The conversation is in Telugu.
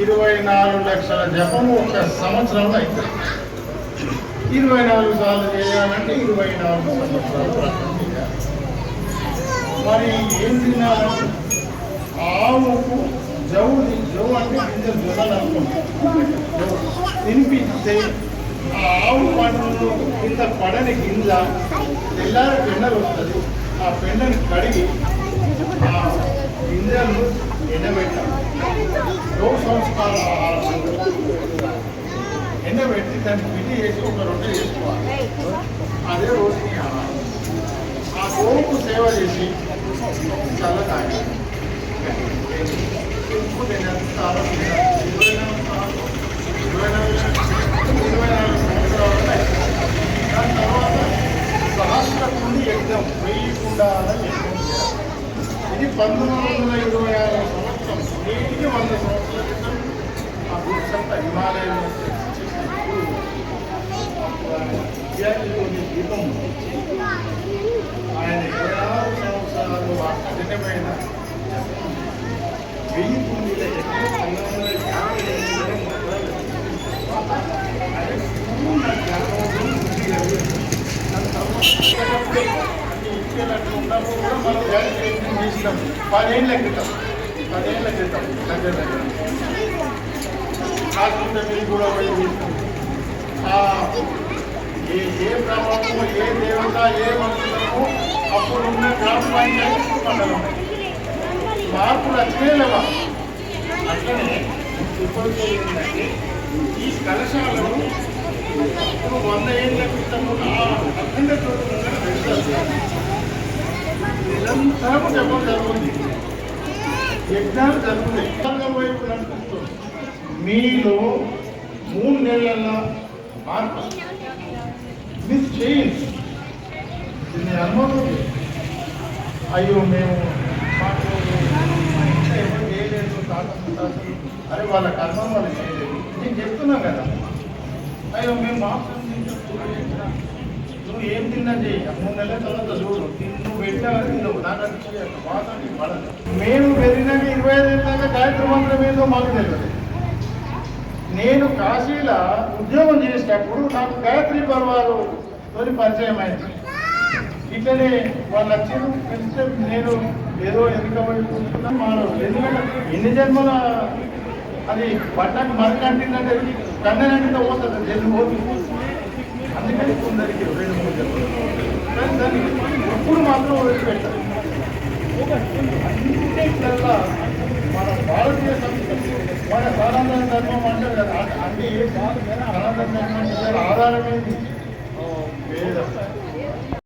24 లక్షల జపము ఒక సంవత్సరంలో అవుతుంది. 24 సార్లు చేయాలంటే 24 సంవత్సరాలు వ్రతం చేయాలి. మరి ఏం తినాలంటే ఆవుకు జవు అంటే గింజలు జొన్నలు అనుకుంటాం, తినిపిస్తే ఆ ఆవు పంటలో కింద పడని గింజ తెల్లారి పెండలు వస్తుంది. ఆ పెండని కడిగి ఆ గింజలు ఎండబెట్టాలి. లోక సంస్కార ఆహారం ఎండబెట్టి దాన్ని పిటి చేసి ఒక రొట్టె చేసుకోవాలి. అదే రోజుని ఆహారం. ఆ గోవుకు సేవ చేసి చల్ల తాగాలి. ఉప్పు తినాలి, కారం తినాలి. 24 సంవత్సరాలు. దాని తర్వాత సహస్రకుండి యజ్ఞం, 1000 కుండాల యజ్ఞం చేయాలి. ఇది 1926 సంవత్సరం. నేటికి 100 సంవత్సరాల క్రితం ఆ బుక్స్ అంతా హిమాలయంలో దీపం ఆయన 26 సంవత్సరాలు కఠినమైన 1000 కుండీల యజ్ఞం 1958 ఉన్నప్పుడు కూడా మనం వ్యాక్సినేషన్ చేసినాం 10 ఏళ్ళ క్రితం దగ్గర కాకుండా మీరు కూడా పోయి చేసినాం. ఏ ప్రభావము, ఏ దేవత, ఏ మనుషులకు అప్పుడు ఉన్న గ్రామ పంచాయతీ మండలం మార్పులు వచ్చేలేవా. అట్లనే ఇప్పుడు ఏంటంటే ఈ కలశాలను ఇప్పుడు 100 ఏళ్ళ క్రితం అఖండ నిరంతరము జపం జరుగుతుంది, యజ్ఞాలు జరుగుతాయి. వైపు నడుపుతుంది. మీలో 3 నెలల మార్పు మిస్ చేయండి. దీన్ని అనుభవం. అయ్యో మేము మాకు ఎవరు చేయలేదు, తాతలు అరే వాళ్ళ కర్మం వాళ్ళు చేయలేదు. నేను చెప్తున్నాను కదా, అయ్యో మేము మాంసం నువ్వు ఏం తిన్నా చేయి, 3 నెలల తర్వాత చూడు నువ్వు పెట్టా నువ్వు నాకు వాతానికి పడదు. మేము పెరిగినాక 25 ఏళ్ళ దాకా గాయత్రి మంత్రం ఏదో మాకు తెలియదు. నేను కాశీలో ఉద్యోగం చేసేటప్పుడు నాకు గాయత్రి పర్వాలు పరిచయం అయింది. ఇట్లనే వాళ్ళు వచ్చి పెంచితే నేను ఏదో ఎన్నికబడిపోతున్నా మానవు. ఎందుకంటే ఎన్ని జన్మల అది పట్టకు మరకంటిందంటే కన్నెనంటే పోతుంది, జన్మ పోతుంది. అందుకని కొందరికి 2-3 జన్మలు, కానీ దాన్ని ఎప్పుడు మాత్రం వదిలిపెట్టాలి. అన్నింటికల్లా మన భారతీయ సంస్కృతి, మన సనాతన ధర్మం అంటారు కదా, అంటే ఏ సనాతన ధర్మం ఆధారం ఏంటి? వేదం.